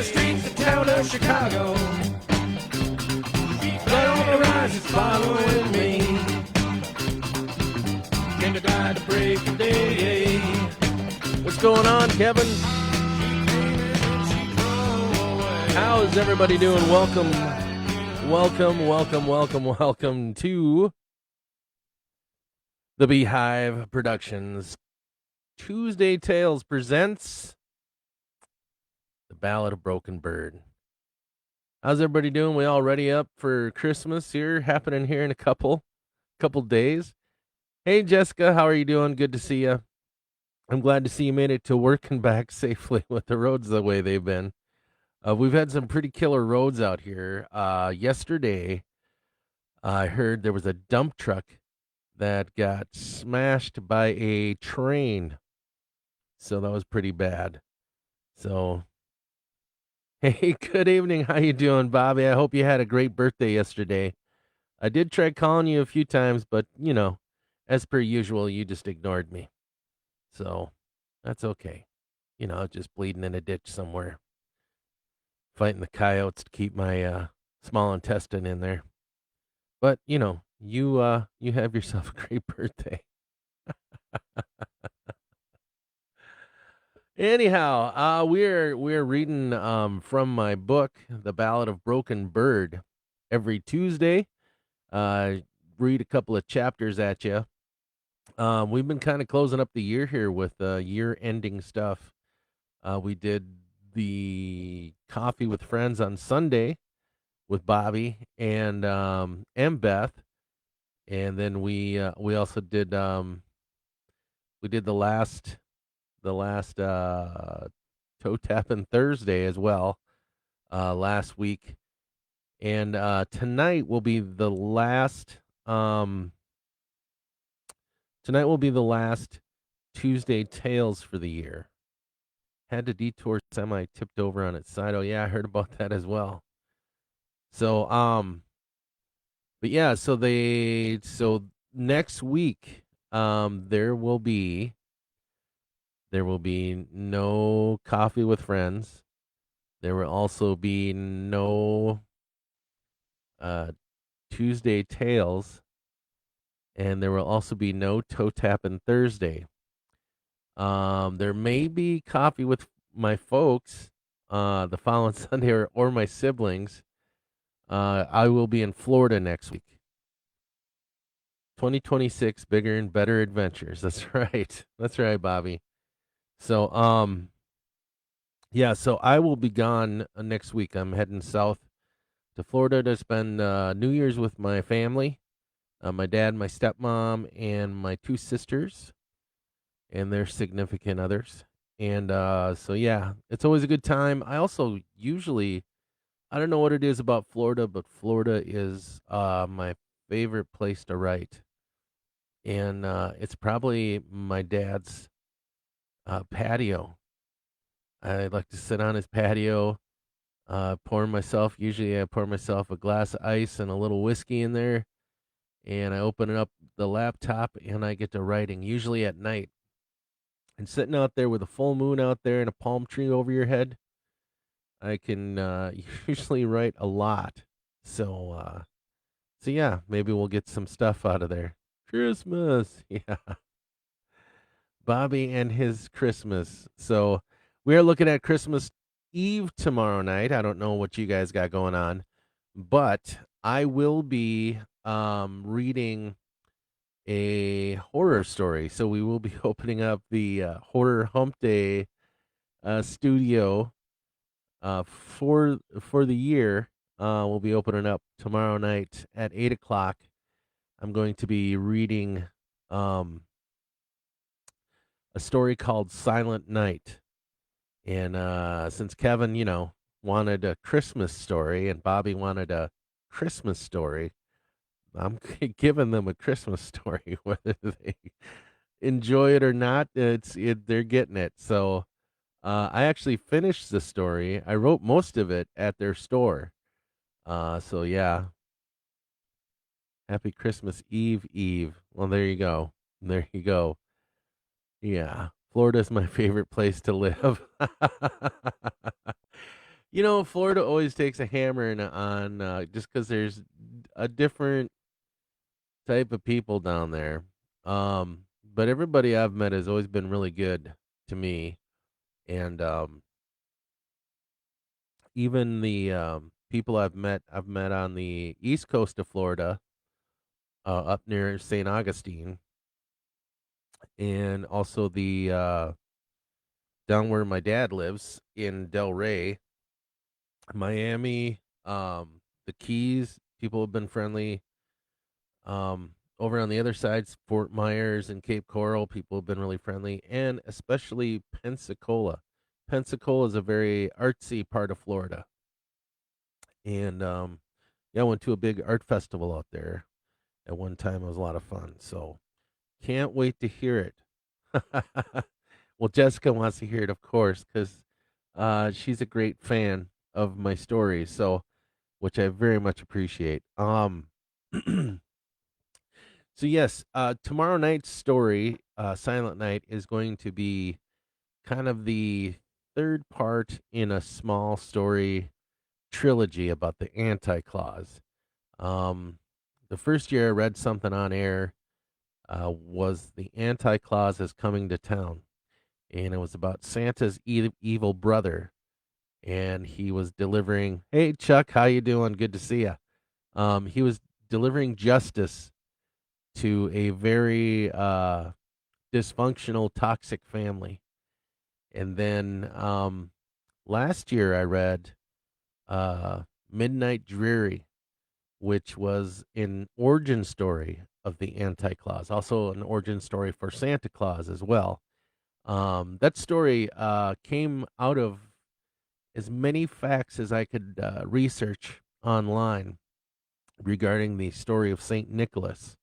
streets of town of Chicago. Blood on the rise is following me. Came to die to break of day. What's going on, Kevin? How is everybody doing? Welcome to the b.hive Productions. Tuesday Tales presents the Ballad of Broken Bird. How's everybody doing? We all ready up for Christmas here, happening here in a couple days. Hey, Jessica, how are you doing? Good to see you. I'm glad to see you made it to work and back safely with the roads the way they've been. We've had some pretty killer roads out here. Yesterday, I heard there was a dump truck that got smashed by a train. So that was pretty bad. So, hey, good evening. How you doing, Bobby? I hope you had a great birthday yesterday. I did try calling you a few times, but, as per usual, you just ignored me. So, that's okay. Just bleeding in a ditch somewhere. Fighting the coyotes to keep my small intestine in there. But, you have yourself a great birthday. Anyhow, we're reading from my book, The Ballad of Broken Bird, every Tuesday. Read a couple of chapters at you. We've been kind of closing up the year here with year-ending stuff. We did the Coffee with Friends on Sunday with Bobby and Beth, and then we also did the last toe tapping Thursday as well last week, and tonight will be the last Tuesday Tales for the year. Had to detour semi, tipped over on its side. Oh yeah, I heard about that as well. So but yeah, so next week there will be no Coffee with Friends. There will also be no Tuesday Tales, and there will also be no Toe Tappin' Thursday. There may be Coffee with my folks the following Sunday or my siblings. I will be in Florida next week. 2026, bigger and better adventures. That's right. That's right, Bobby. So, so I will be gone next week. I'm heading south to Florida to spend New Year's with my family, my dad, my stepmom, and my two sisters, and their significant others. And it's always a good time. I also usually, I don't know what it is about Florida, but Florida is my favorite place to write. And it's probably my dad's patio. I like to sit on his patio, usually I pour myself a glass of ice and a little whiskey in there, and I open it up the laptop and I get to writing, usually at night. And sitting out there with a full moon out there and a palm tree over your head, I can usually write a lot. So yeah, maybe we'll get some stuff out of there. Christmas, yeah. Bobby and his Christmas. So we are looking at Christmas Eve tomorrow night. I don't know what you guys got going on, but I will be reading a horror story. So we will be opening up the Horror Hump Day studio for the year. We'll be opening up tomorrow night at 8:00. I'm going to be reading a story called Silent Night. And since Kevin, wanted a Christmas story and Bobby wanted a Christmas story, I'm giving them a Christmas story, whether they enjoy it or not. They're getting it. So I actually finished the story. I wrote most of it at their store. So yeah. Happy Christmas Eve. Well, there you go. There you go. Yeah. Florida's my favorite place to live. Florida always takes a hammer on just because there's a different type of people down there. But everybody I've met has always been really good to me, and even the people I've met on the east coast of Florida, up near St. Augustine, and also the down where my dad lives in Del Rey, Miami, the Keys. People have been friendly. Over on the other sides, Fort Myers and Cape Coral, people have been really friendly, and especially Pensacola. Pensacola is a very artsy part of Florida, and yeah, I went to a big art festival out there at one time. It was a lot of fun. So can't wait to hear it. Well, Jessica wants to hear it, of course, because she's a great fan of my stories. So, which I very much appreciate. So yes, tomorrow night's story, Silent Night, is going to be kind of the third part in a small story trilogy about the Anti Claus. Um, the first year I read something on air was the Anti Claus is coming to town, and it was about Santa's evil brother, and he was delivering. Hey Chuck, how you doing? Good to see you. He was delivering justice to a very dysfunctional, toxic family. And then last year I read uh, Midnight Dreary, which was an origin story of the Anti Claus, also an origin story for Santa Claus as well. That story came out of as many facts as I could research online regarding the story of St. Nicholas.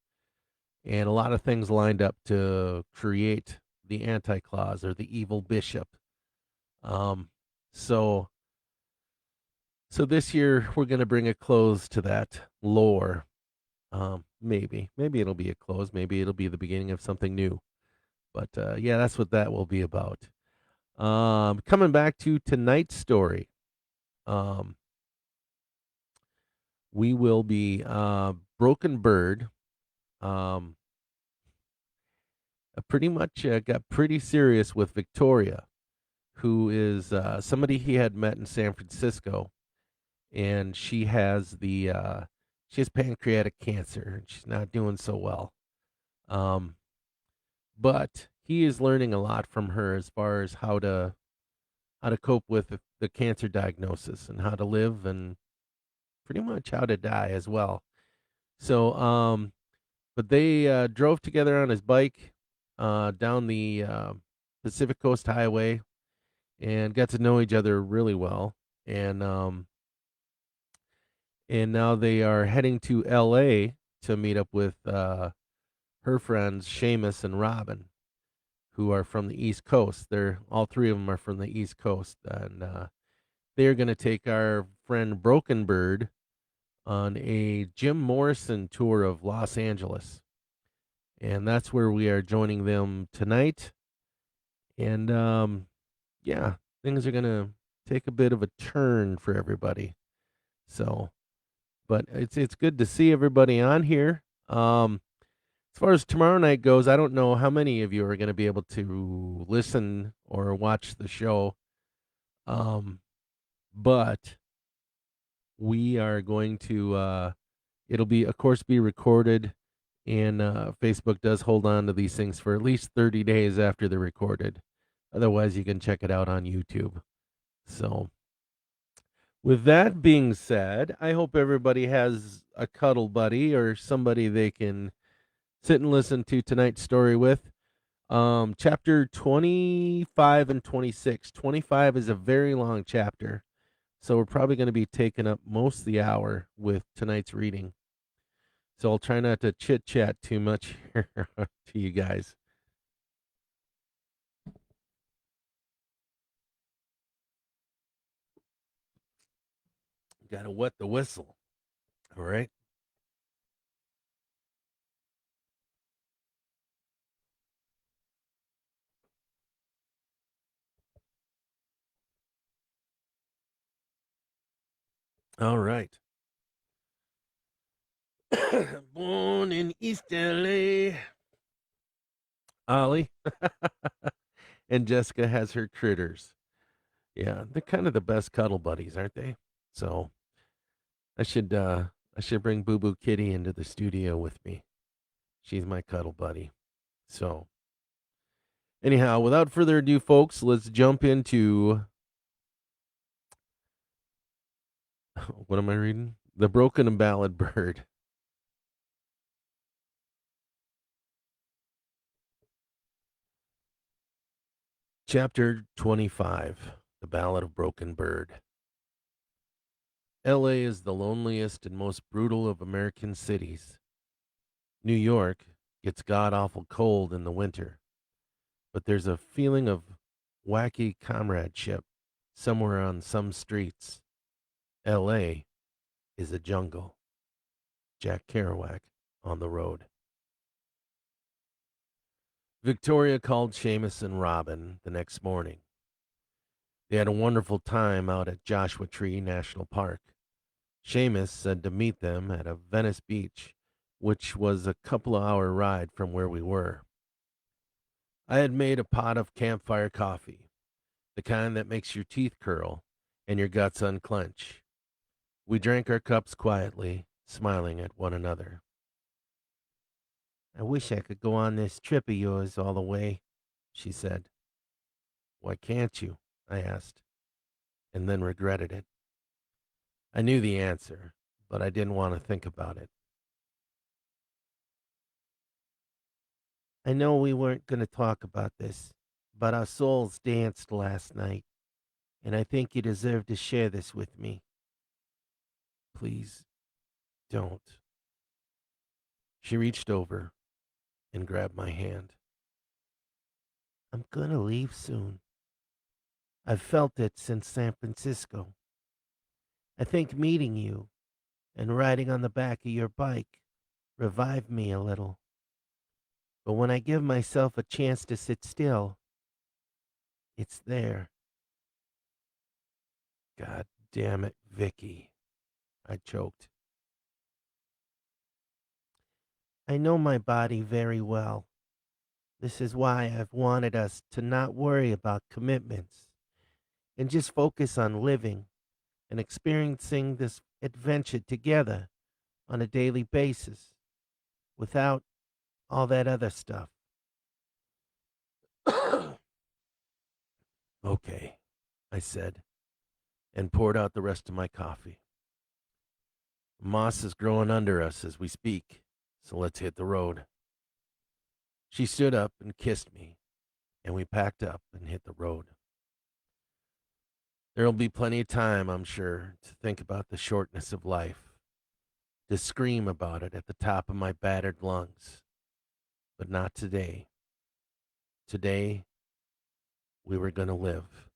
And a lot of things lined up to create the Anti Claus or the evil bishop. Um, so so this year we're going to bring a close to that lore. Maybe it'll be a close. Maybe it'll be the beginning of something new. But yeah, that's what that will be about. Coming back to tonight's story, um, we will be Broken Bird. Um, pretty much got pretty serious with Victoria, who is somebody he had met in San Francisco, and she has pancreatic cancer, and she's not doing so well. Um, but he is learning a lot from her as far as how to cope with the cancer diagnosis and how to live and pretty much how to die as well. So, but they drove together on his bike down the Pacific Coast Highway and got to know each other really well. And now they are heading to L.A. to meet up with her friends Seamus and Robin, who are from the East Coast. They're all three of them are from the East Coast, and they're going to take our friend Broken Bird on a Jim Morrison tour of Los Angeles, and that's where we are joining them tonight. And yeah, things are going to take a bit of a turn for everybody. So, but it's good to see everybody on here. As far as tomorrow night goes, I don't know how many of you are going to be able to listen or watch the show. Um, but we are going to, it'll be, of course, be recorded. And Facebook does hold on to these things for at least 30 days after they're recorded. Otherwise, you can check it out on YouTube. So, with that being said, I hope everybody has a cuddle buddy or somebody they can sit and listen to tonight's story with. Chapter 25 and 26. 25 is a very long chapter, so we're probably going to be taking up most of the hour with tonight's reading. So I'll try not to chit chat too much here to you guys. Got to wet the whistle. All right. All right. Born in East LA. Ollie and Jessica has her critters. Yeah, they're kind of the best cuddle buddies, aren't they? So I should bring Boo Boo Kitty into the studio with me. She's my cuddle buddy. So anyhow, without further ado, folks, let's jump into what am I reading? The Broken and Ballad Bird. Chapter 25. The Ballad of Broken Bird. LA is the loneliest and most brutal of American cities. New York gets god awful cold in the winter, but there's a feeling of wacky comradeship somewhere on some streets. LA is a jungle. Jack Kerouac on the road. Victoria called Seamus and Robin the next morning. They had a wonderful time out at Joshua Tree National Park. Seamus said to meet them at a Venice beach, which was a couple of hour ride from where we were. I had made a pot of campfire coffee, the kind that makes your teeth curl and your guts unclench. We drank our cups quietly, smiling at one another. I wish I could go on this trip of yours all the way, she said. Why can't you? I asked, and then regretted it. I knew the answer, but I didn't want to think about it. I know we weren't going to talk about this, but our souls danced last night, and I think you deserve to share this with me. Please don't. She reached over and grabbed my hand. I'm going to leave soon. I've felt it since San Francisco. I think meeting you and riding on the back of your bike revived me a little. But when I give myself a chance to sit still, it's there. God damn it, Vicky, I choked. I know my body very well. This is why I've wanted us to not worry about commitments and just focus on living and experiencing this adventure together on a daily basis without all that other stuff. Okay, I said, and poured out the rest of my coffee. Moss is growing under us as we speak, so let's hit the road. She stood up and kissed me, and we packed up and hit the road. There'll be plenty of time, I'm sure, to think about the shortness of life, to scream about it at the top of my battered lungs. But not today. Today, we were going to live.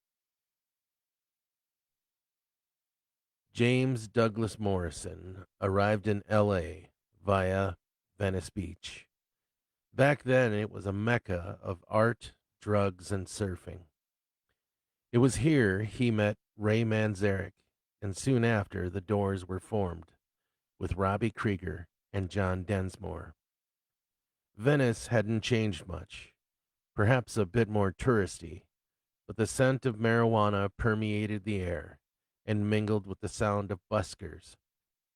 James Douglas Morrison arrived in L.A. via Venice Beach. Back then, it was a mecca of art, drugs, and surfing. It was here he met Ray Manzarek, and soon after, the Doors were formed, with Robbie Krieger and John Densmore. Venice hadn't changed much, perhaps a bit more touristy, but the scent of marijuana permeated the air and mingled with the sound of buskers,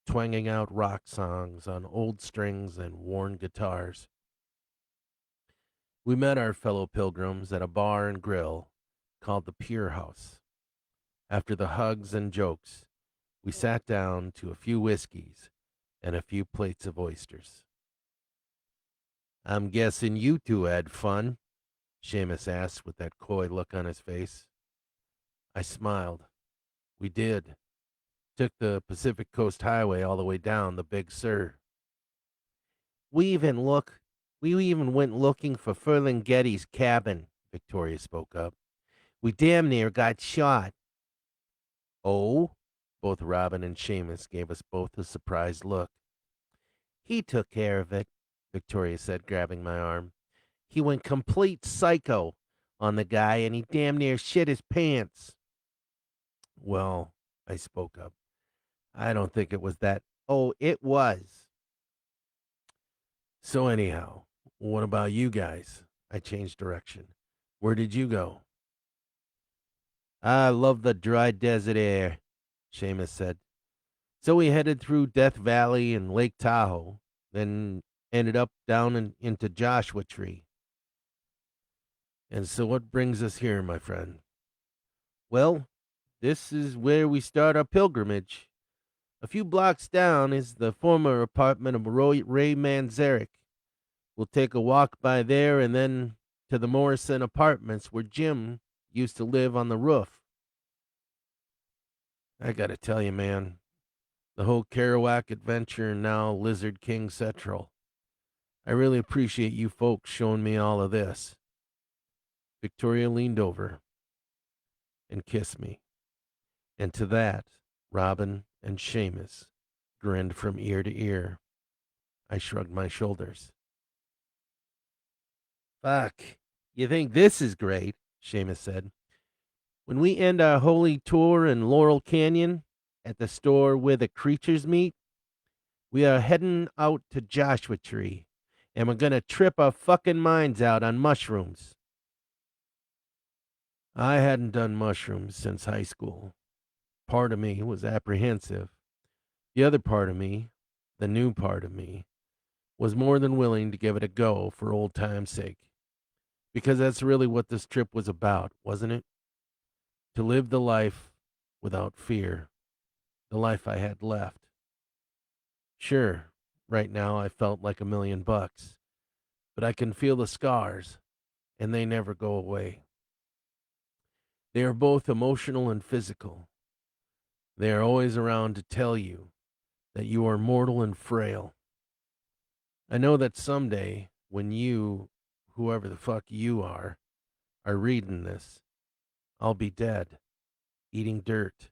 twanging out rock songs on old strings and worn guitars. We met our fellow pilgrims at a bar and grill called the Pier House. After the hugs and jokes, we sat down to a few whiskeys and a few plates of oysters. I'm guessing you two had fun, Seamus asked with that coy look on his face. I smiled. We did. Took the Pacific Coast Highway all the way down the Big Sur. We even went looking for Ferlinghetti's cabin, Victoria spoke up. We damn near got shot. Oh? Both Robin and Seamus gave us both a surprised look. He took care of it, Victoria said, grabbing my arm. He went complete psycho on the guy, and he damn near shit his pants. Well, I spoke up, I don't think it was that. Oh, it was. So, anyhow, what about you guys? I changed direction. Where did you go? I love the dry desert air, Seamus said. So we headed through Death Valley and Lake Tahoe, then ended up down into Joshua Tree. And so, what brings us here, my friend? Well, this is where we start our pilgrimage. A few blocks down is the former apartment of Ray Manzarek. We'll take a walk by there and then to the Morrison apartments where Jim used to live on the roof. I gotta tell you, man, the whole Kerouac adventure and now Lizard King Central. I really appreciate you folks showing me all of this. Victoria leaned over and kissed me. And to that, Robin and Seamus grinned from ear to ear. I shrugged my shoulders. Fuck. You think this is great? Seamus said. When we end our holy tour in Laurel Canyon at the store where the creatures meet, we are heading out to Joshua Tree, and we're going to trip our fucking minds out on mushrooms. I hadn't done mushrooms since high school. Part of me was apprehensive. The other part of me, the new part of me, was more than willing to give it a go for old time's sake. Because that's really what this trip was about, wasn't it? To live the life without fear, the life I had left. Sure, right now I felt like $1,000,000, but I can feel the scars, and they never go away. They are both emotional and physical. They are always around to tell you that you are mortal and frail. I know that someday, when you, whoever the fuck you are reading this, I'll be dead, eating dirt,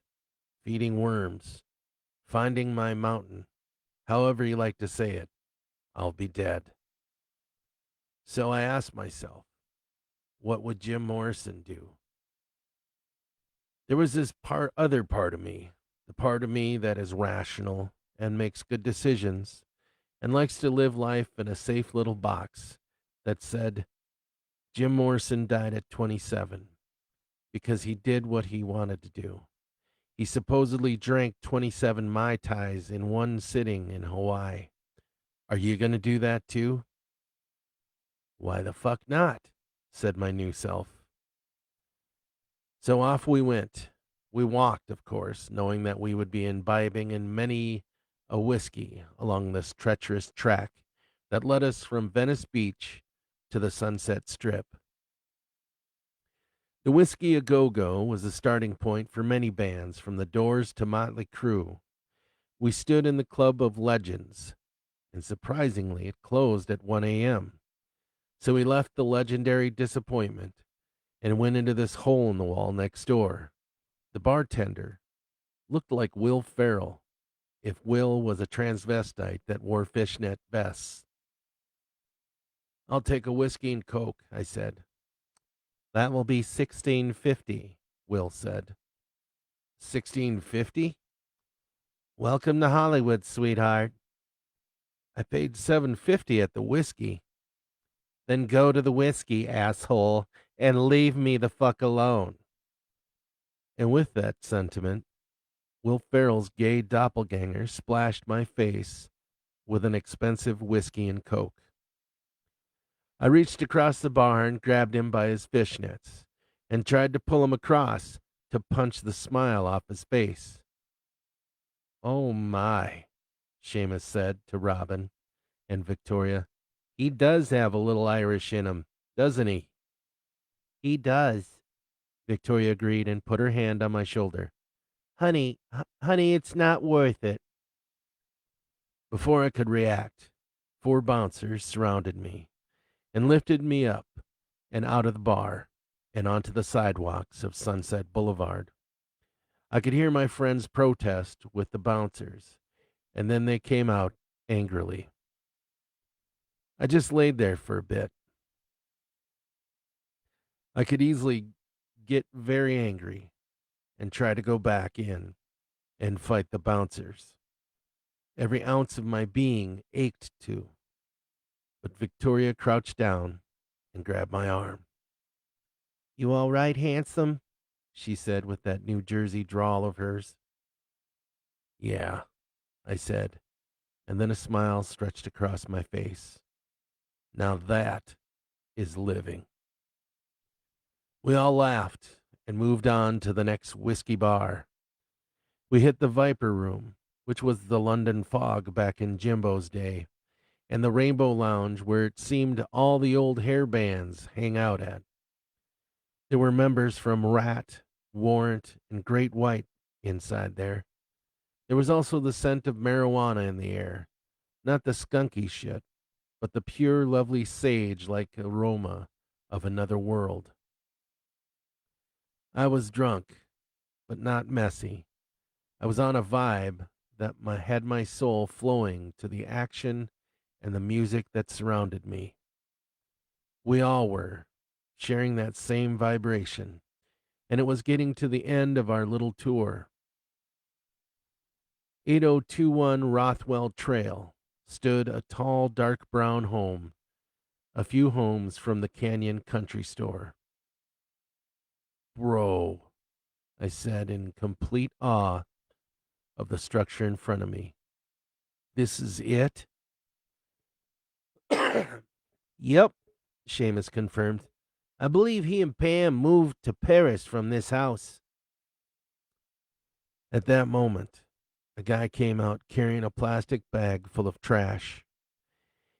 feeding worms, finding my mountain, however you like to say it. I'll be dead. So I asked myself, what would Jim Morrison do? There was this other part of me, the part of me that is rational and makes good decisions and likes to live life in a safe little box, that said, Jim Morrison died at 27 because he did what he wanted to do. He supposedly drank 27 Mai Tais in one sitting in Hawaii. Are you going to do that too? Why the fuck not? Said my new self. So off we went. We walked, of course, knowing that we would be imbibing in many a whiskey along this treacherous track that led us from Venice Beach to the Sunset Strip. The Whiskey A Go Go was the starting point for many bands, from the Doors to Motley Crue. We stood in the Club of Legends, and surprisingly, it closed at 1 a.m. So we left the legendary Disappointment and went into this hole in the wall next door. The bartender looked like Will Ferrell, if Will was a transvestite that wore fishnet vests. I'll take a whiskey and Coke, I said. That will be $16.50, Will said. $16.50? Welcome to Hollywood, sweetheart. I paid $7.50 at the whiskey. Then go to the whiskey, asshole, and leave me the fuck alone. And with that sentiment, Will Ferrell's gay doppelganger splashed my face with an expensive whiskey and Coke. I reached across the bar and grabbed him by his fishnets and tried to pull him across to punch the smile off his face. Oh my, Seamus said to Robin and Victoria. He does have a little Irish in him, doesn't he? He does, Victoria agreed and put her hand on my shoulder. Honey, honey, it's not worth it. Before I could react, 4 bouncers surrounded me and lifted me up and out of the bar and onto the sidewalks of Sunset Boulevard. I could hear my friends protest with the bouncers, and then they came out angrily. I just laid there for a bit. I could easily get very angry and try to go back in, and fight the bouncers. Every ounce of my being ached to, but Victoria crouched down and grabbed my arm. You all right, handsome? She said with that New Jersey drawl of hers. Yeah, I said, and then a smile stretched across my face. Now that is living. We all laughed and moved on to the next whiskey bar. We hit the Viper Room, which was the London Fog back in Jimbo's day, and the Rainbow Lounge where it seemed all the old hair bands hang out at. There were members from Rat, Warrant, and Great White inside there. There was also the scent of marijuana in the air, not the skunky shit, but the pure, lovely sage-like aroma of another world. I was drunk, but not messy. I was on a vibe that had my soul flowing to the action and the music that surrounded me. We all were, sharing that same vibration, and it was getting to the end of our little tour. 8021 Rothwell Trail stood a tall, dark brown home, a few homes from the Canyon Country Store. Bro, I said in complete awe of the structure in front of me. This is it? Yep, Seamus confirmed. I believe he and Pam moved to Paris from this house. At that moment, a guy came out carrying a plastic bag full of trash.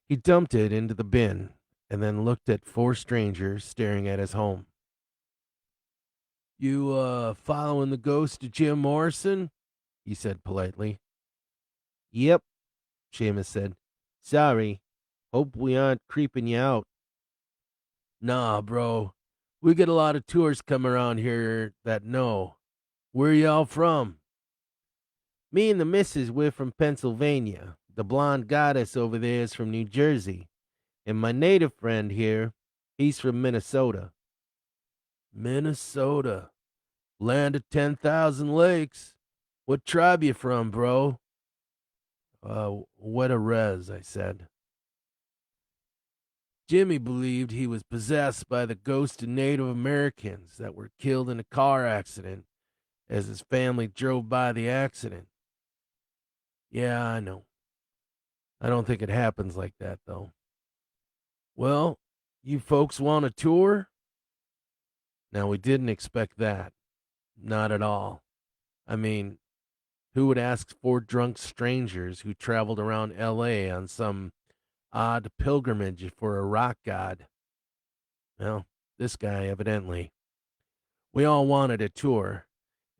He dumped it into the bin and then looked at four strangers staring at his home. You, following the ghost of Jim Morrison? He said politely. Yep, Seamus said. Sorry. Hope we aren't creeping you out. Nah, bro. We get a lot of tourists come around here that know. Where y'all from? Me and the missus, we're from Pennsylvania. The blonde goddess over there is from New Jersey. And my native friend here, he's from Minnesota. Minnesota. Land of 10,000 lakes. What tribe you from, bro? What a res, I said. Jimmy believed he was possessed by the ghost of Native Americans that were killed in a car accident as his family drove by the accident. Yeah, I know. I don't think it happens like that, though. Well, you folks want a tour? Now, we didn't expect that. Not at all. I mean, who would ask four drunk strangers who traveled around L.A. on some odd pilgrimage for a rock god? Well, this guy, evidently. We all wanted a tour,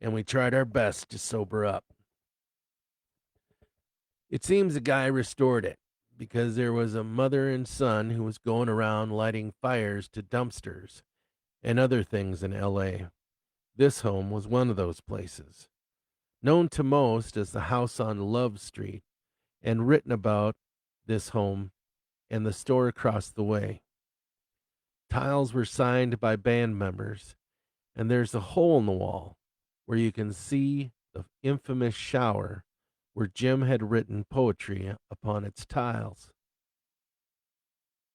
and we tried our best to sober up. It seems the guy restored it, because there was a mother and son who was going around lighting fires to dumpsters and other things in L.A. This home was one of those places, known to most as the house on Love Street, and written about this home and the store across the way. Tiles were signed by band members, and there's a hole in the wall where you can see the infamous shower where Jim had written poetry upon its tiles.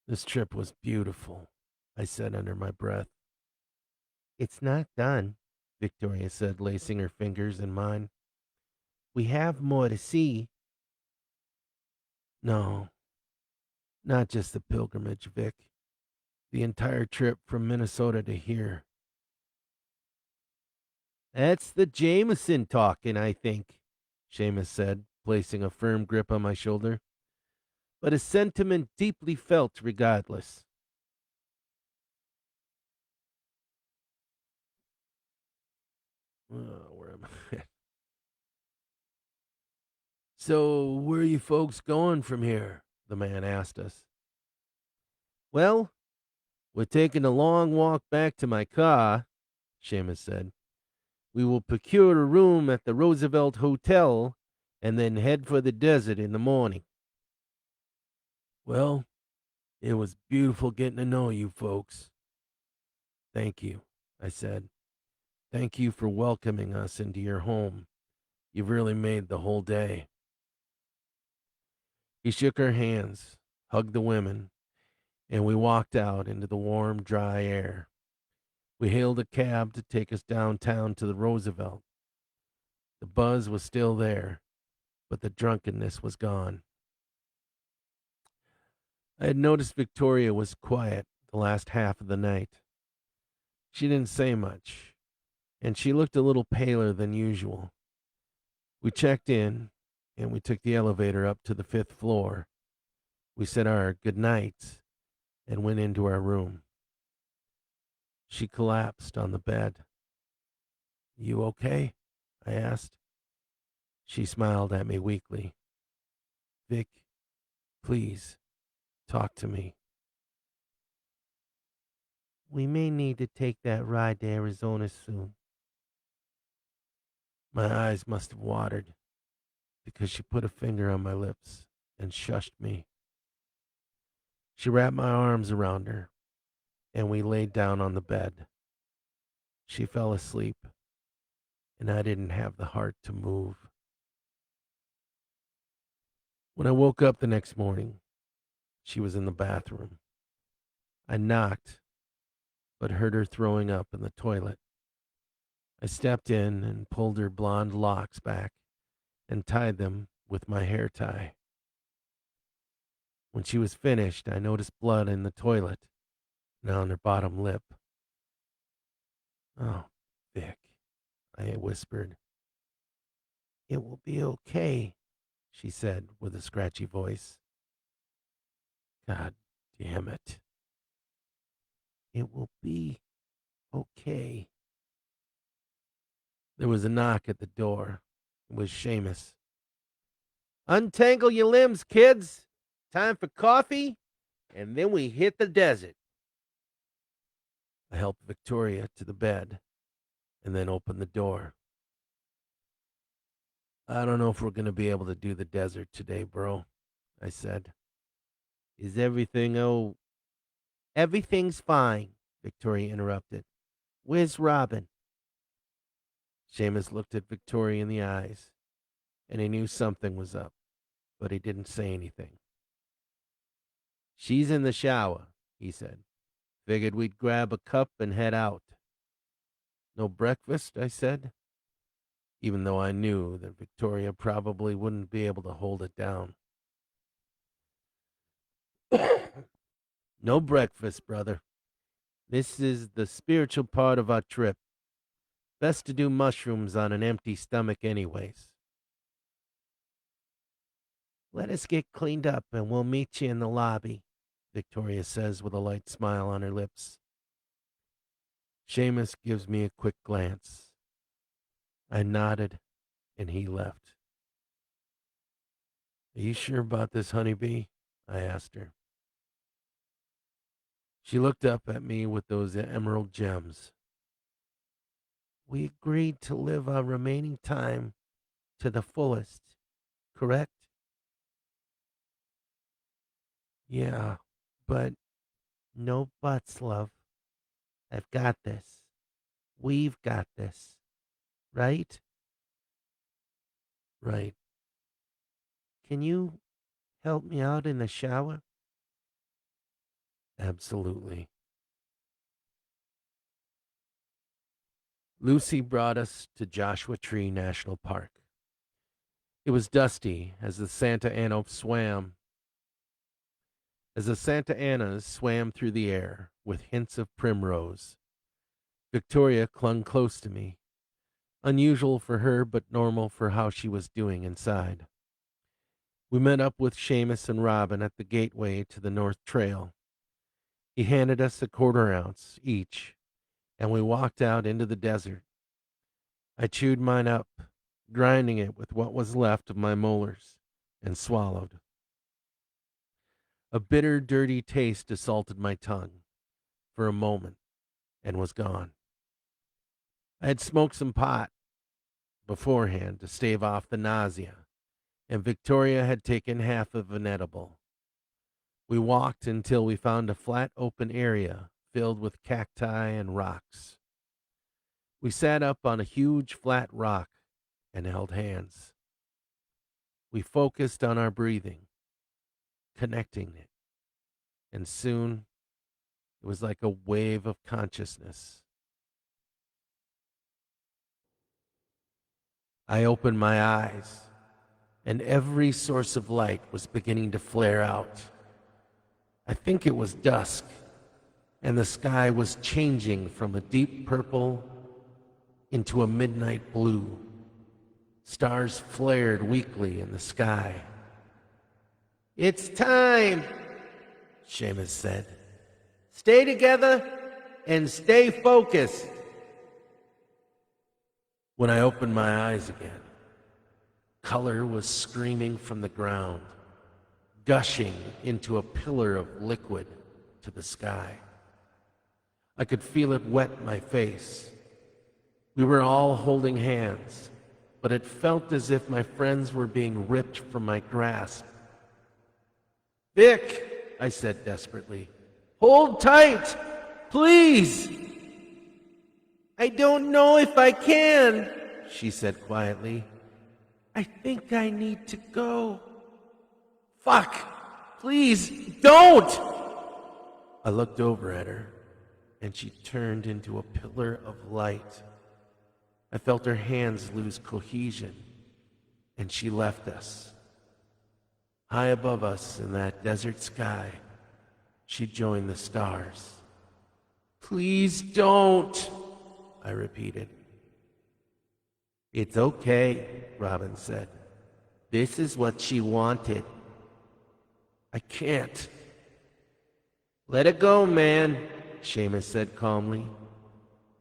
This trip was beautiful, I said under my breath. It's not done, Victoria said, lacing her fingers in mine. We have more to see. No, not just the pilgrimage, Vic. The entire trip from Minnesota to here. That's the Jameson talking, I think, Seamus said, placing a firm grip on my shoulder. But a sentiment deeply felt regardless. Where am I? So, where are you folks going from here? The man asked us. Well, we're taking a long walk back to my car, Seamus said. We will procure a room at the Roosevelt Hotel and then head for the desert in the morning. Well, it was beautiful getting to know you folks. Thank you, I said. Thank you for welcoming us into your home. You've really made the whole day. He shook our hands, hugged the women, and we walked out into the warm, dry air. We hailed a cab to take us downtown to the Roosevelt. The buzz was still there, but the drunkenness was gone. I had noticed Victoria was quiet the last half of the night. She didn't say much, and she looked a little paler than usual. We checked in, and we took the elevator up to the 5th floor. We said our good nights and went into our room. She collapsed on the bed. "You okay?" I asked. She smiled at me weakly. "Vic, please, talk to me." "We may need to take that ride to Arizona soon." My eyes must have watered because she put a finger on my lips and shushed me. She wrapped my arms around her, and we laid down on the bed. She fell asleep, and I didn't have the heart to move. When I woke up the next morning, she was in the bathroom. I knocked, but heard her throwing up in the toilet. I stepped in and pulled her blonde locks back and tied them with my hair tie. When she was finished, I noticed blood in the toilet and on her bottom lip. "Oh, Vic," I whispered. "It will be okay," she said with a scratchy voice. "God damn it. It will be okay." There was a knock at the door. It was Seamus. "Untangle your limbs, kids. Time for coffee, and then we hit the desert." I helped Victoria to the bed and then opened the door. "I don't know if we're going to be able to do the desert today, bro," I said. "Is everything Everything's fine," Victoria interrupted. "Where's Robin?" Seamus looked at Victoria in the eyes, and he knew something was up, but he didn't say anything. "She's in the shower," he said. "Figured we'd grab a cup and head out." "No breakfast?" I said, even though I knew that Victoria probably wouldn't be able to hold it down. "No breakfast, brother. This is the spiritual part of our trip. Best to do mushrooms on an empty stomach anyways." "Let us get cleaned up and we'll meet you in the lobby," Victoria says with a light smile on her lips. Seamus gives me a quick glance. I nodded, and he left. "Are you sure about this, honeybee?" I asked her. She looked up at me with those emerald gems. "We agreed to live our remaining time to the fullest, correct?" "Yeah, but no buts, love. I've got this. We've got this. Right?" "Right." "Can you help me out in the shower?" "Absolutely." Lucy brought us to Joshua Tree National Park. It was dusty as the Santa Anas swam through the air with hints of primrose. Victoria clung close to me, unusual for her but normal for how she was doing inside. We met up with Seamus and Robin at the gateway to the North Trail. He handed us a quarter ounce each, and we walked out into the desert. I chewed mine up, grinding it with what was left of my molars, and swallowed. A bitter, dirty taste assaulted my tongue for a moment and was gone. I had smoked some pot beforehand to stave off the nausea, and Victoria had taken half of an edible. We walked until we found a flat open area filled with cacti and rocks. We sat up on a huge flat rock and held hands. We focused on our breathing, connecting it, and soon it was like a wave of consciousness. I opened my eyes, and every source of light was beginning to flare out. I think it was dusk, and the sky was changing from a deep purple into a midnight blue. Stars flared weakly in the sky. "It's time," Seamus said. "Stay together and stay focused." When I opened my eyes again, color was screaming from the ground, gushing into a pillar of liquid to the sky. I could feel it wet my face. We were all holding hands, but it felt as if my friends were being ripped from my grasp. "Vic," I said desperately, "hold tight, please." "I don't know if I can," she said quietly. "I think I need to go." "Fuck! Please, don't!" I looked over at her, and she turned into a pillar of light. I felt her hands lose cohesion, and she left us. High above us in that desert sky, she joined the stars. "Please don't," I repeated. "It's okay," Robin said. "This is what she wanted." "I can't." "Let it go, man," Seamus said calmly,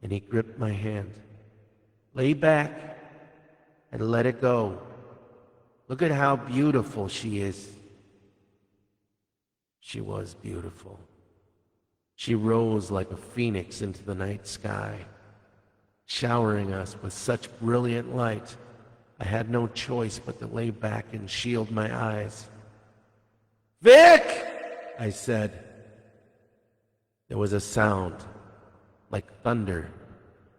and he gripped my hand. "Lay back and let it go. Look at how beautiful she is." She was beautiful. She rose like a phoenix into the night sky, showering us with such brilliant light, I had no choice but to lay back and shield my eyes. "Vic!" I said. There was a sound, like thunder,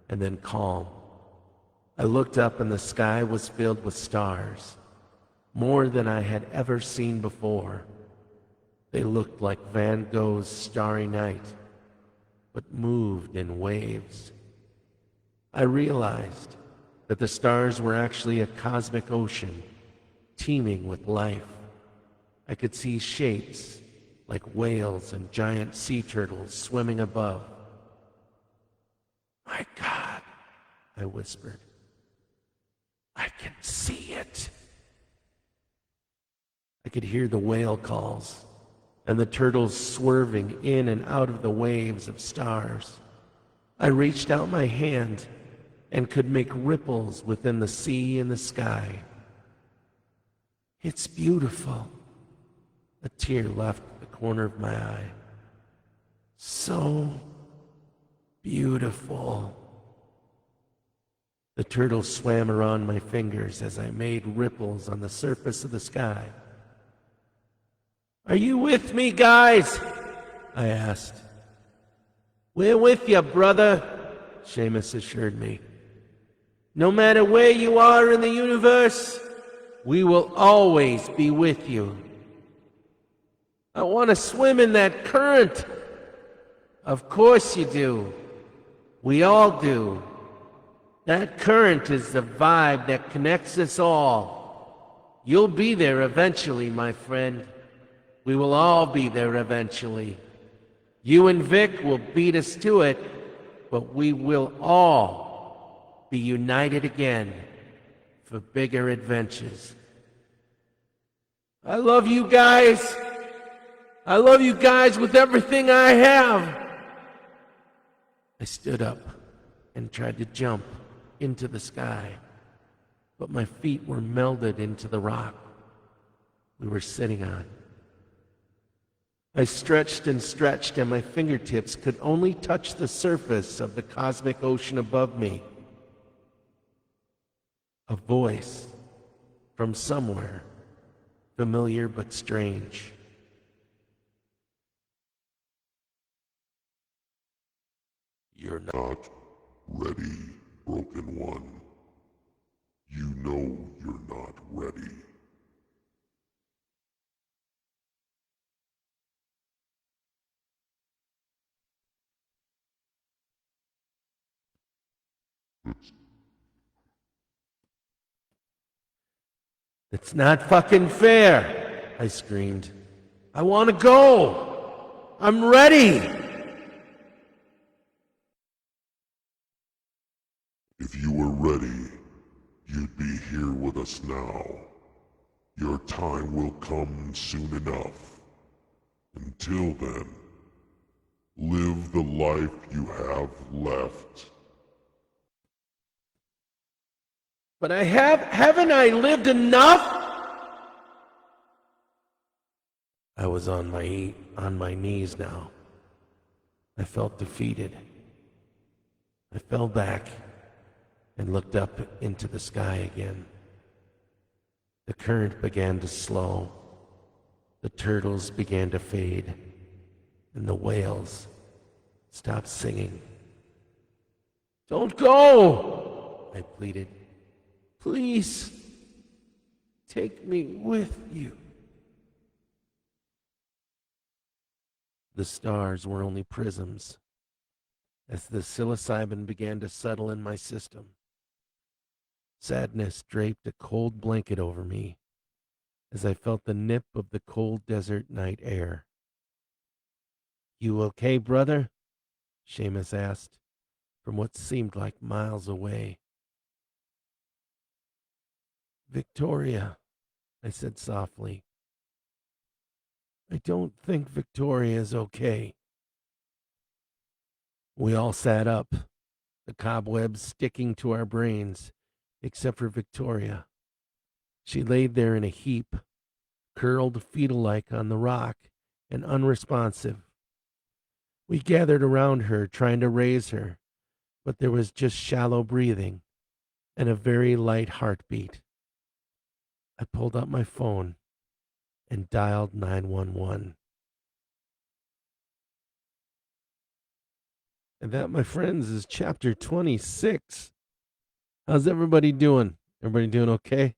and then calm. I looked up and the sky was filled with stars, more than I had ever seen before. They looked like Van Gogh's Starry Night, but moved in waves. I realized that the stars were actually a cosmic ocean, teeming with life. I could see shapes like whales and giant sea turtles swimming above. "My God," I whispered. "I can see it." I could hear the whale calls and the turtles swerving in and out of the waves of stars. I reached out my hand and could make ripples within the sea and the sky. "It's beautiful." A tear left the corner of my eye. "So beautiful." The turtles swam around my fingers as I made ripples on the surface of the sky. "Are you with me, guys?" I asked. "We're with you, brother," Seamus assured me. "No matter where you are in the universe, we will always be with you." "I want to swim in that current." "Of course you do. We all do. That current is the vibe that connects us all. You'll be there eventually, my friend. We will all be there eventually. You and Vic will beat us to it, but we will all be united again for bigger adventures. I love you guys. I love you guys with everything I have." I stood up and tried to jump into the sky, but my feet were melded into the rock we were sitting on. I stretched and stretched, and my fingertips could only touch the surface of the cosmic ocean above me. A voice from somewhere, familiar but strange. "You're not ready, Broken One." You know you're not ready. It's not fucking fair, I screamed. I want to go. I'm ready. If you were ready, you'd be here with us now. Your time will come soon enough. Until then, live the life you have left. But haven't I lived enough? I was on my knees now. I felt defeated. I fell back and looked up into the sky again. The current began to slow. The turtles began to fade, and the whales stopped singing. Don't go, I pleaded. Please, take me with you. The stars were only prisms as the psilocybin began to settle in my system. Sadness draped a cold blanket over me as I felt the nip of the cold desert night air. You okay, brother? Seamus asked from what seemed like miles away. Victoria, I said softly. I don't think Victoria's okay. We all sat up, the cobwebs sticking to our brains, except for Victoria. She laid there in a heap, curled fetal like on the rock and unresponsive. We gathered around her, trying to raise her, but there was just shallow breathing and a very light heartbeat. I pulled out my phone and dialed 911. And that, my friends, is chapter 26. How's everybody doing? Everybody doing okay?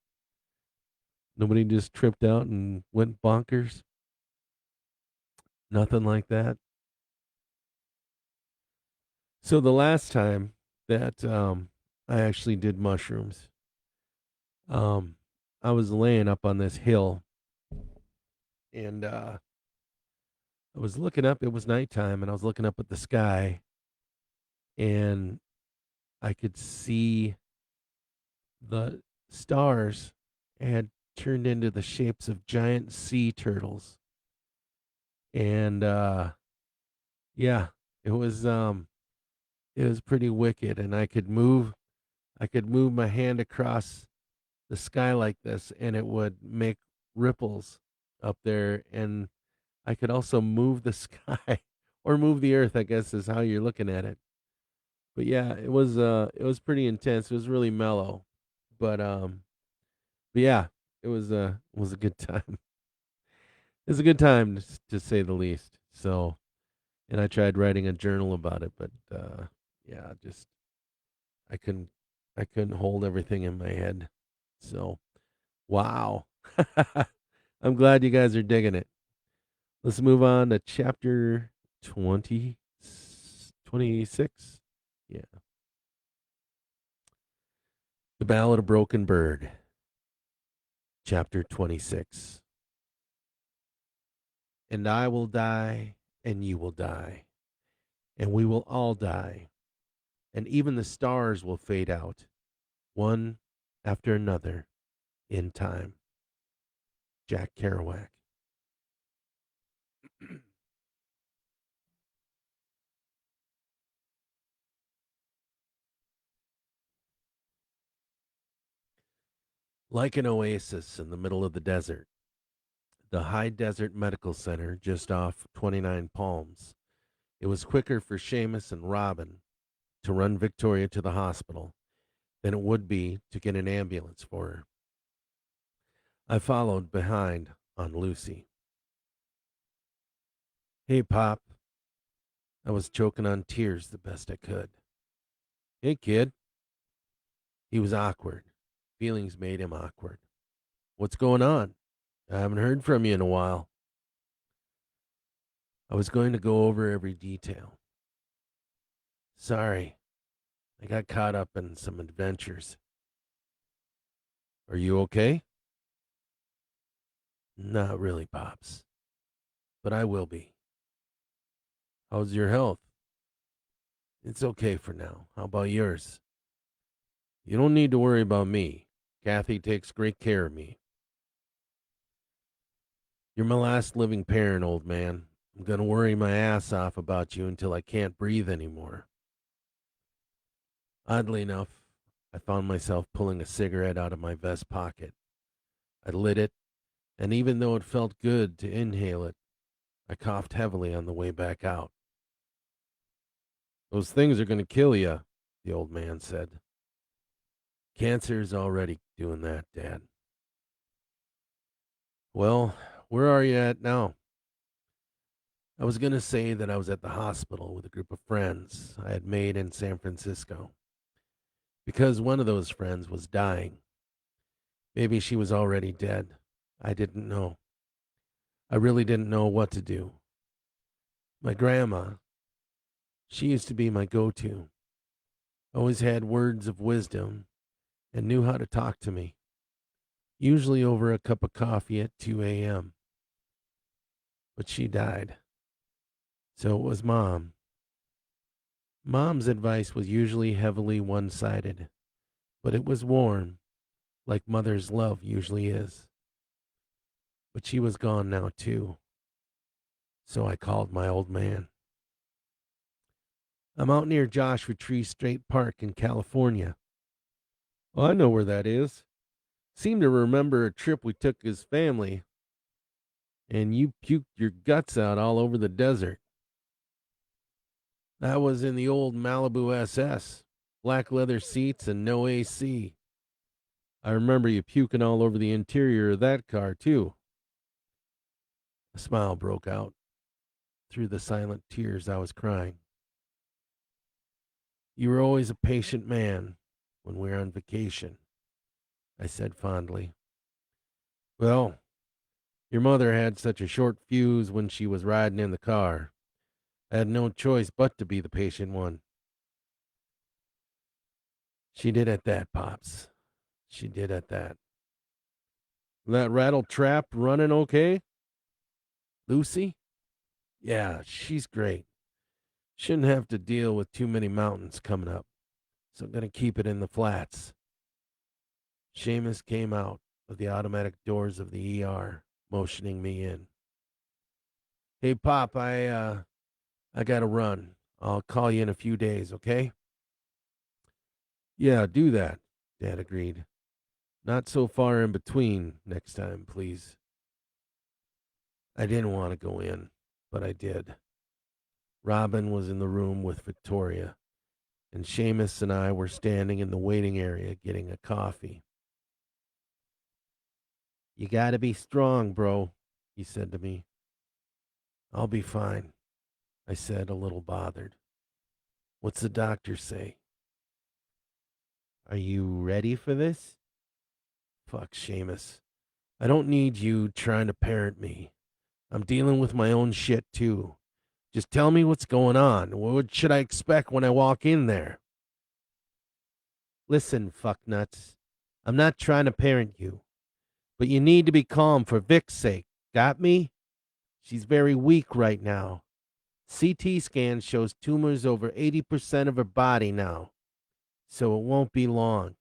Nobody just tripped out and went bonkers? Nothing like that. So the last time that I actually did mushrooms, um, I was laying up on this hill, and I was looking up. It was nighttime, and I was looking up at the sky, and I could see the stars had turned into the shapes of giant sea turtles, and yeah, it was pretty wicked, and I could move my hand across the sky like this, and it would make ripples up there, and I could also move the sky or move the earth, I guess is how you're looking at it. But yeah, it was pretty intense. It was really mellow. But but yeah, it was a good time. It was a good time to say the least. So, and I tried writing a journal about it, but yeah, just I couldn't I couldn't hold everything in my head. So, wow. I'm glad you guys are digging it. Let's move on to chapter 20 26. Yeah. The Ballad of Broken Bird, chapter 26. And I will die, and you will die, and we will all die, and even the stars will fade out, one after another, in time. Jack Kerouac. Like an oasis in the middle of the desert, the High Desert Medical Center just off 29 Palms. It was quicker for Seamus and Robin to run Victoria to the hospital than it would be to get an ambulance for her. I followed behind on Lucy. Hey, Pop. I was choking on tears the best I could. Hey, kid. He was awkward. Feelings made him awkward. What's going on? I haven't heard from you in a while. I was going to go over every detail. Sorry, I got caught up in some adventures. Are you okay? Not really, Pops, but I will be. How's your health? It's okay for now. How about yours? You don't need to worry about me. Kathy takes great care of me. You're my last living parent, old man. I'm going to worry my ass off about you until I can't breathe anymore. Oddly enough, I found myself pulling a cigarette out of my vest pocket. I lit it, and even though it felt good to inhale it, I coughed heavily on the way back out. Those things are going to kill you, the old man said. Cancer's already doing that, Dad. Well, where are you at now? I was going to say that I was at the hospital with a group of friends I had made in San Francisco. Because one of those friends was dying. Maybe she was already dead. I didn't know. I really didn't know what to do. My grandma, she used to be my go-to. Always had words of wisdom and knew how to talk to me. Usually over a cup of coffee at 2 a.m. But she died. So it was Mom. Mom's advice was usually heavily one-sided, but it was warm, like mother's love usually is. But she was gone now, too. So I called my old man. I'm out near Joshua Tree State Park in California. Oh, I know where that is. Seem to remember a trip we took as family, and you puked your guts out all over the desert. That was in the old Malibu SS. Black leather seats and no AC. I remember you puking all over the interior of that car, too. A smile broke out through the silent tears I was crying. You were always a patient man when we were on vacation, I said fondly. Well, your mother had such a short fuse when she was riding in the car. I had no choice but to be the patient one. She did at that, Pops. She did at that. That rattle trap running okay? Lucy? Yeah, she's great. Shouldn't have to deal with too many mountains coming up, so I'm going to keep it in the flats. Seamus came out of the automatic doors of the ER, motioning me in. Hey, Pop, I got to run. I'll call you in a few days, okay? Yeah, do that, Dad agreed. Not so far in between next time, please. I didn't want to go in, but I did. Robin was in the room with Victoria, and Seamus and I were standing in the waiting area getting a coffee. You gotta be strong, bro, he said to me. I'll be fine, I said, a little bothered. What's the doctor say? Are you ready for this? Fuck, Seamus. I don't need you trying to parent me. I'm dealing with my own shit, too. Just tell me what's going on. What should I expect when I walk in there? Listen, fucknuts. I'm not trying to parent you, but you need to be calm for Vic's sake. Got me? She's very weak right now. CT scan shows tumors over 80% of her body now, so it won't be long.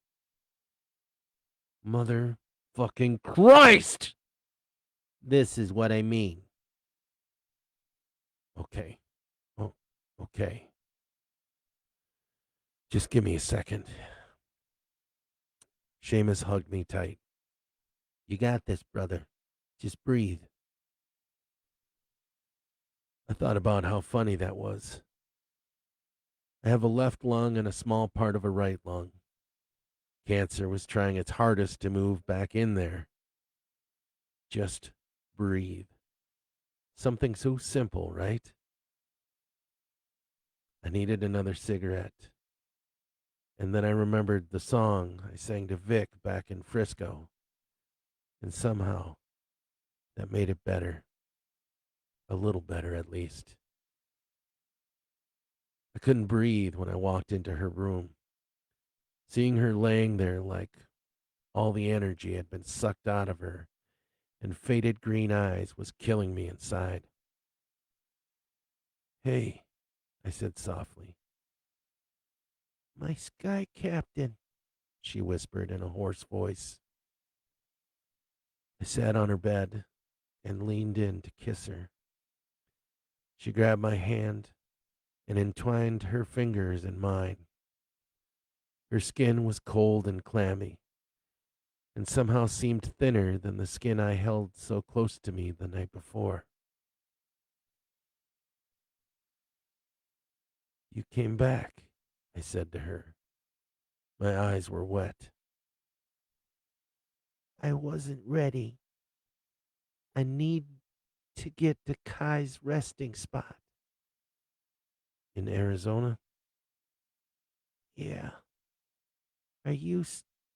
Mother fucking Christ! This is what I mean. Okay. Oh, okay. Just give me a second. Seamus hugged me tight. You got this, brother. Just breathe. I thought about how funny that was. I have a left lung and a small part of a right lung. Cancer was trying its hardest to move back in there. Just breathe. Something so simple, right? I needed another cigarette. And then I remembered the song I sang to Vic back in Frisco, and somehow that made it better. A little better, at least. I couldn't breathe when I walked into her room. Seeing her laying there like all the energy had been sucked out of her and faded green eyes was killing me inside. "Hey," I said softly. "My sky captain," she whispered in a hoarse voice. I sat on her bed and leaned in to kiss her. She grabbed my hand and entwined her fingers in mine. Her skin was cold and clammy, and somehow seemed thinner than the skin I held so close to me the night before. "You came back," I said to her. My eyes were wet. "I wasn't ready. I need to get to Kai's resting spot." "In Arizona?" "Yeah. Are you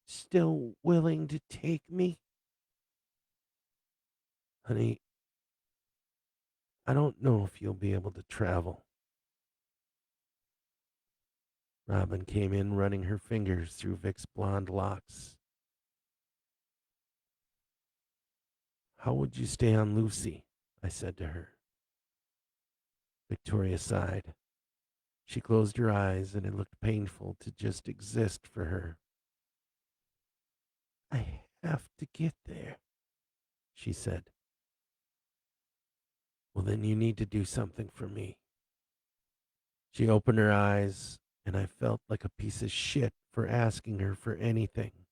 still willing to take me?" "Honey, I don't know if you'll be able to travel." Robin came in, running her fingers through Vic's blonde locks. "How would you stay on Lucy?" I said to her. Victoria sighed. She closed her eyes, and it looked painful to just exist for her. "I have to get there," she said. "Well, then you need to do something for me." She opened her eyes, and I felt like a piece of shit for asking her for anything.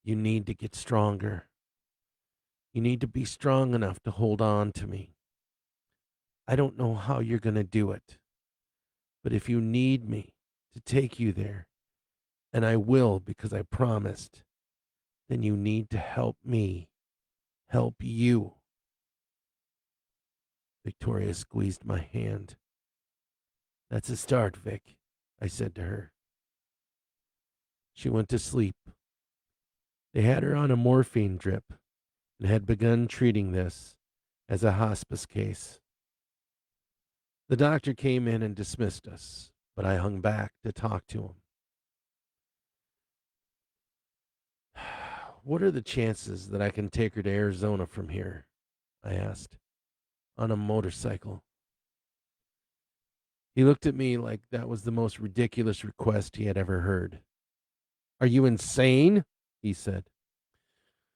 "You need to get stronger. You need to be strong enough to hold on to me. I don't know how you're going to do it, but if you need me to take you there, and I will because I promised, then you need to help me help you." Victoria squeezed my hand. "That's a start, Vic," I said to her. She went to sleep. They had her on a morphine drip and had begun treating this as a hospice case. The doctor came in and dismissed us, but I hung back to talk to him. "What are the chances that I can take her to Arizona from here?" I asked. "On a motorcycle." He looked at me like that was the most ridiculous request he had ever heard. "Are you insane?" he said.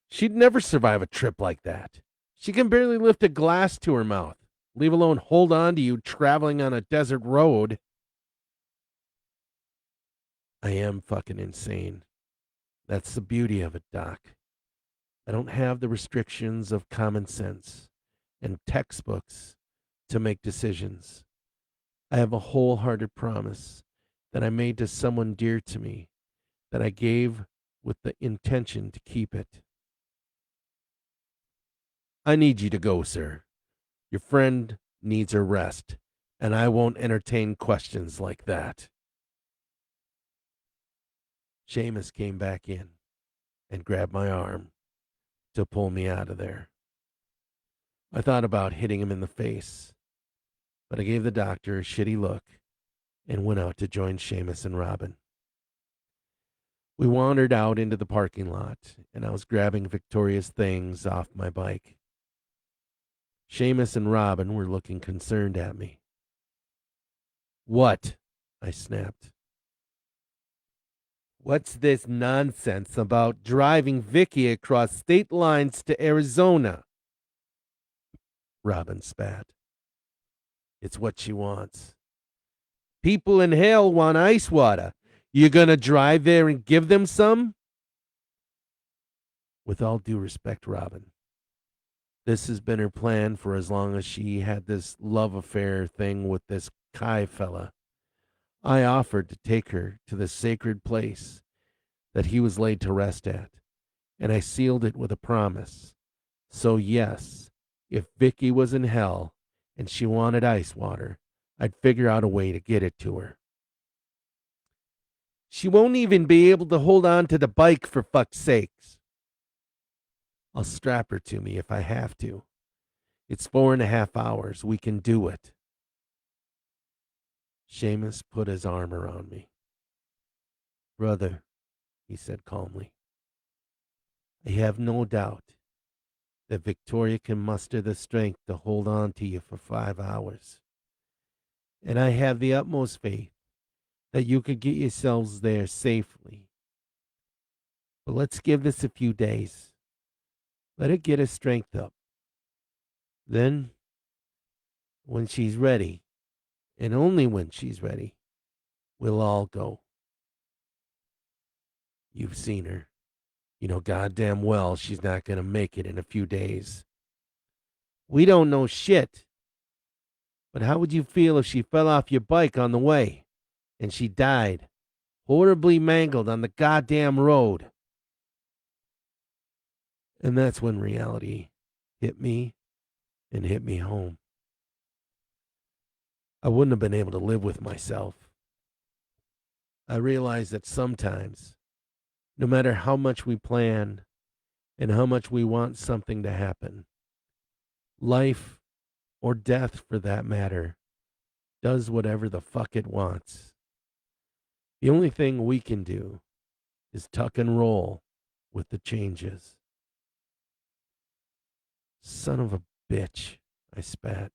"She'd never survive a trip like that. She can barely lift a glass to her mouth, leave alone hold on to you traveling on a desert road." "I am fucking insane. That's the beauty of it, Doc. I don't have the restrictions of common sense and textbooks to make decisions. I have a wholehearted promise that I made to someone dear to me that I gave with the intention to keep it." "I need you to go, sir. Your friend needs her rest, and I won't entertain questions like that." Seamus came back in and grabbed my arm to pull me out of there. I thought about hitting him in the face, but I gave the doctor a shitty look and went out to join Seamus and Robin. We wandered out into the parking lot, and I was grabbing Victoria's things off my bike. Seamus and Robin were looking concerned at me. "What?" I snapped. "What's this nonsense about driving Vicky across state lines to Arizona?" Robin spat. "It's what she wants. People in hell want ice water. You gonna drive there and give them some?" "With all due respect, Robin, this has been her plan for as long as she had this love affair thing with this Kai fella. I offered to take her to the sacred place that he was laid to rest at, and I sealed it with a promise. So yes, if Vicky was in hell and she wanted ice water, I'd figure out a way to get it to her." She won't even be able to hold on to the bike, for fuck's sakes. I'll strap her to me if I have to. It's 4.5 hours. We can do it. Seamus put his arm around me. Brother, he said calmly, I have no doubt that Victoria can muster the strength to hold on to you for 5 hours. And I have the utmost faith that you could get yourselves there safely. But let's give this a few days. Let her get her strength up. Then, when she's ready, and only when she's ready, we'll all go. You've seen her. You know goddamn well she's not going to make it in a few days. We don't know shit. But how would you feel if she fell off your bike on the way and she died, horribly mangled on the goddamn road? And that's when reality hit me and hit me home. I wouldn't have been able to live with myself. I realized that sometimes, no matter how much we plan and how much we want something to happen, life, or death for that matter, does whatever the fuck it wants. The only thing we can do is tuck and roll with the changes. Son of a bitch, I spat.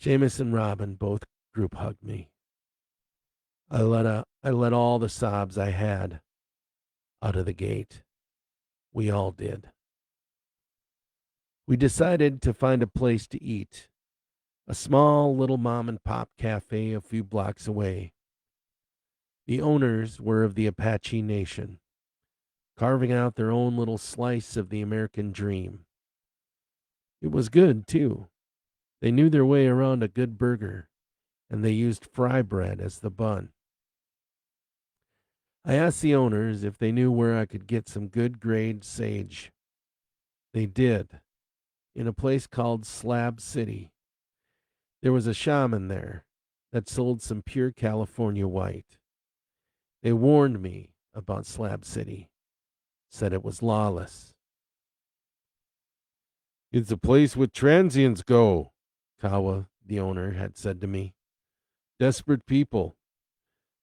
Seamus and Robin both group hugged me. I let all the sobs I had out of the gate. We all did. We decided to find a place to eat, a small little mom and pop cafe a few blocks away. The owners were of the Apache Nation, carving out their own little slice of the American dream. It was good, too. They knew their way around a good burger, and they used fry bread as the bun. I asked the owners if they knew where I could get some good grade sage. They did, in a place called Slab City. There was a shaman there that sold some pure California white. They warned me about Slab City, said it was lawless. It's a place where transients go, Kawa, the owner, had said to me. Desperate people.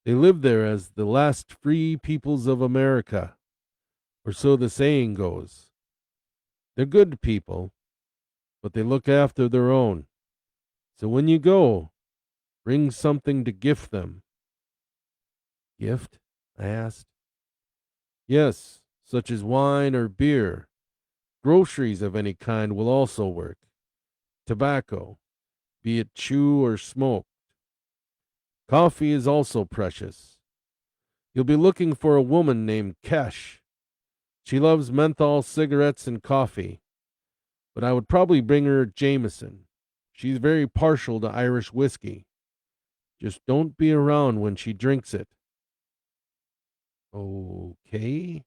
They live there as the last free peoples of America, or so the saying goes. They're good people, but they look after their own. So when you go, bring something to gift them. Gift? I asked. Yes, such as wine or beer. Groceries of any kind will also work. Tobacco, be it chew or smoke. Coffee is also precious. You'll be looking for a woman named Kesh. She loves menthol cigarettes and coffee, but I would probably bring her Jameson. She's very partial to Irish whiskey. Just don't be around when she drinks it. Okay.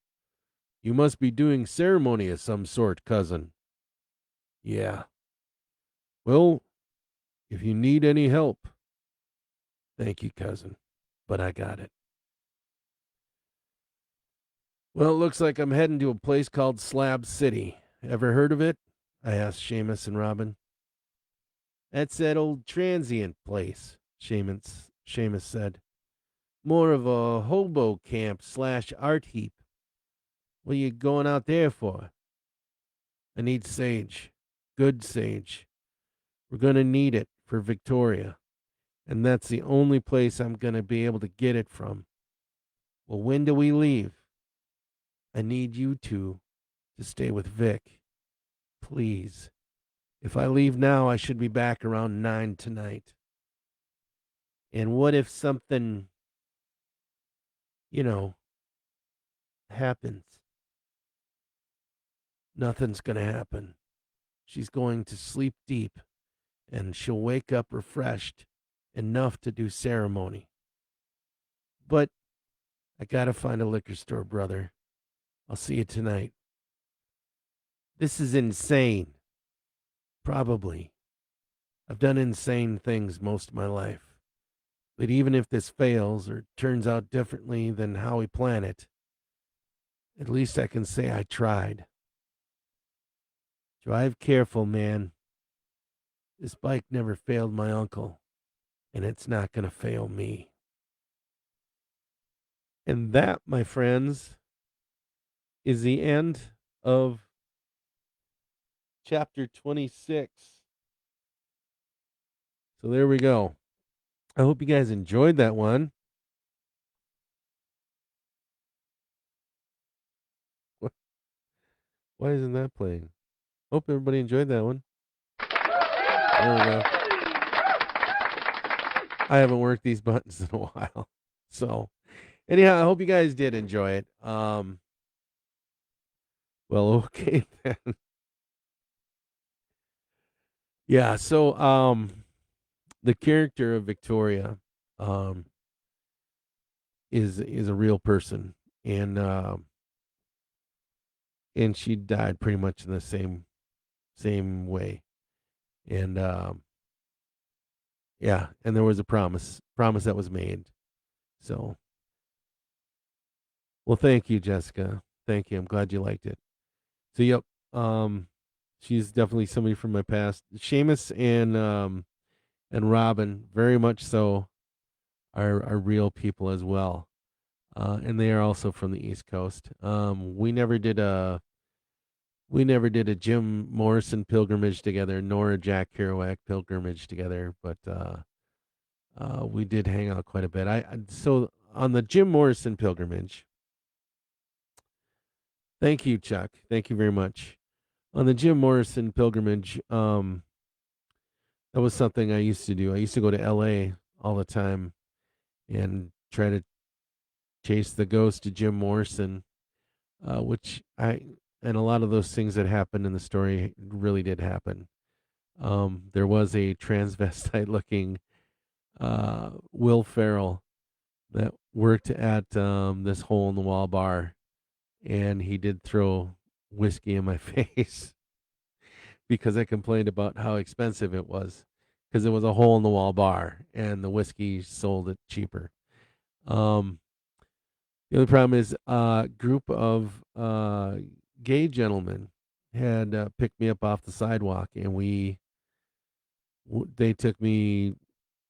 You must be doing ceremony of some sort, cousin. Yeah. Well, if you need any help. Thank you, cousin, but I got it. Well, it looks like I'm heading to a place called Slab City. Ever heard of it? I asked Seamus and Robin. That's that old transient place, Seamus said. More of a hobo camp / art heap. What are you going out there for? I need sage. Good sage. We're going to need it for Victoria. And that's the only place I'm going to be able to get it from. Well, when do we leave? I need you two to stay with Vic. Please. If I leave now, I should be back around 9 tonight. And what if something, happens? Nothing's going to happen. She's going to sleep deep, and she'll wake up refreshed enough to do ceremony. But I got to find a liquor store, brother. I'll see you tonight. This is insane. Probably. I've done insane things most of my life. But even if this fails or turns out differently than how we plan it, at least I can say I tried. Drive careful, man. This bike never failed my uncle, and it's not going to fail me. And that, my friends, is the end of chapter 26. So there we go. I hope you guys enjoyed that one. Why isn't that playing? Hope everybody enjoyed that one. There we go. I haven't worked these buttons in a while. So anyhow, I hope you guys did enjoy it. Well, okay then. Yeah, so the character of Victoria um is a real person, and she died pretty much in the same way. And yeah, and there was a promise that was made. So, well, thank you, Jessica. Thank you. I'm glad you liked it. So, yep. Um, she's definitely somebody from my past. Seamus and Robin, very much so, are real people as well. And they are also from the East Coast. We never did a Jim Morrison pilgrimage together, nor a Jack Kerouac pilgrimage together, but we did hang out quite a bit. So on the Jim Morrison pilgrimage. Thank you, Chuck. Thank you very much. On the Jim Morrison pilgrimage, that was something I used to do. I used to go to L.A. all the time and try to chase the ghost of Jim Morrison, which and a lot of those things that happened in the story really did happen. There was a transvestite looking Will Ferrell that worked at this hole in the wall bar, and he did throw whiskey in my face because I complained about how expensive it was because it was a hole in the wall bar and the whiskey sold it cheaper. Um, the only problem is a group of gay gentlemen had picked me up off the sidewalk, and they took me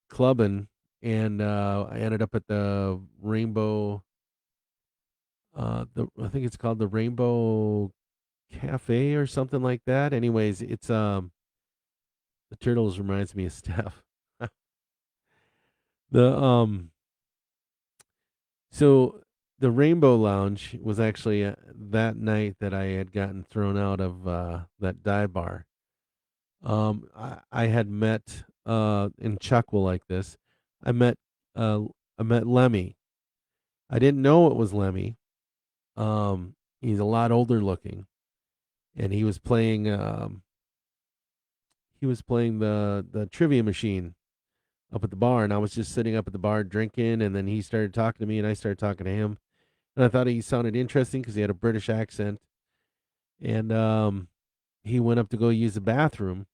clubbing, and I ended up at the Rainbow. I think it's called the Rainbow Cafe or something like that. Anyways, it's the Turtles reminds me of Steph. the so the Rainbow Lounge was actually that night that I had gotten thrown out of that dive bar. I had met and Chuck will like this. I met uh I met Lemmy. I didn't know it was Lemmy. He's a lot older looking, and he was playing the trivia machine up at the bar, and I was just sitting up at the bar drinking, and then he started talking to me, and I started talking to him, and I thought he sounded interesting because he had a British accent, and he went up to go use the bathroom,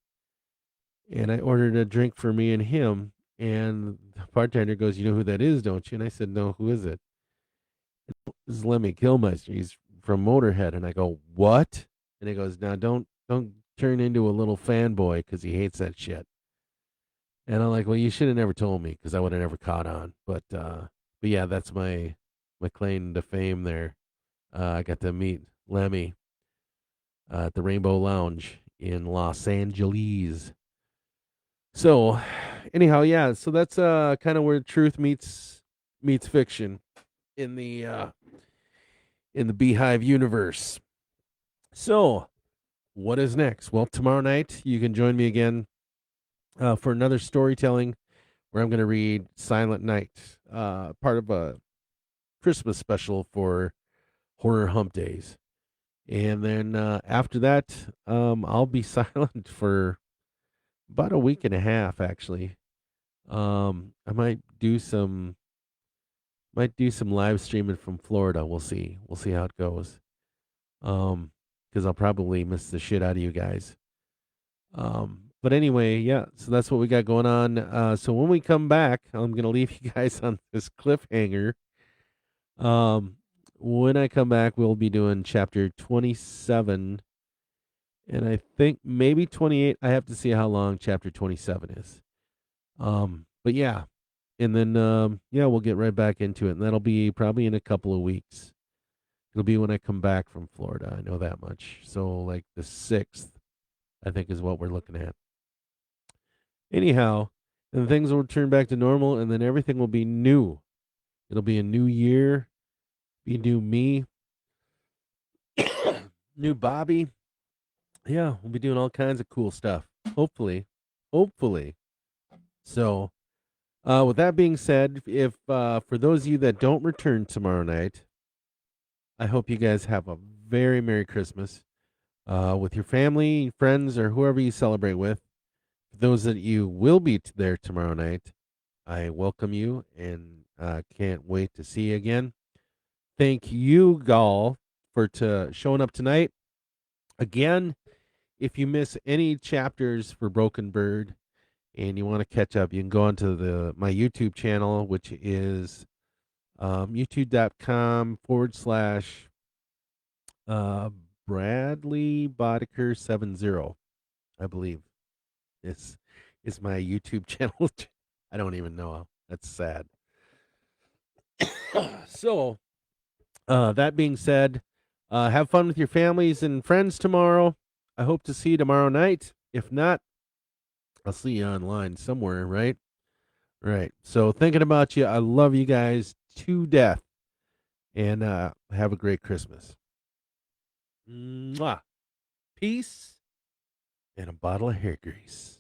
and I ordered a drink for me and him, and the bartender goes, "You know who that is, don't you?" And I said, "No, who is it?" "This is Lemmy Kilmister. He's from Motorhead." And I go, "What?" And he goes, "Now don't turn into a little fanboy because he hates that shit." And I'm like, "Well, you should have never told me because I would have never caught on." But yeah, that's my claim to fame there. I got to meet Lemmy at the Rainbow Lounge in Los Angeles. So, anyhow, yeah. So that's kind of where truth meets fiction in the b.hive universe. So, what is next? Well, tomorrow night you can join me again for another storytelling where I'm going to read Silent Night, part of a Christmas special for Horror Hump Days. And then after that, I'll be silent for about a week and a half, actually. I might do some live streaming from Florida. We'll see. We'll see how it goes. Because I'll probably miss the shit out of you guys. But anyway, yeah, so that's what we got going on. So when we come back, I'm going to leave you guys on this cliffhanger. Um, when I come back, we'll be doing chapter 27, and I think maybe 28. I have to see how long chapter 27 is. But yeah, and then yeah, we'll get right back into it, and that'll be probably in a couple of weeks. It'll be when I come back from Florida. I know that much. So like the 6th, I think is what we're looking at. Anyhow, and things will turn back to normal, and then everything will be new. It'll be a new year, be new me, new Bobby. Yeah, we'll be doing all kinds of cool stuff. Hopefully, hopefully. So, with that being said, if for those of you that don't return tomorrow night, I hope you guys have a very Merry Christmas with your family, friends, or whoever you celebrate with. For those that you will be there tomorrow night, I welcome you and can't wait to see you again. Thank you, Gall, for showing up tonight. Again, if you miss any chapters for Broken Bird and you want to catch up, you can go onto my YouTube channel, which is youtube.com/ Bradley Boddicker 70, I believe. Is my YouTube channel. I don't even know. That's sad. So, that being said, have fun with your families and friends tomorrow. I hope to see you tomorrow night. If not, I'll see you online somewhere, right? Right. So, thinking about you, I love you guys to death. And have a great Christmas. Mwah. Peace and a bottle of hair grease.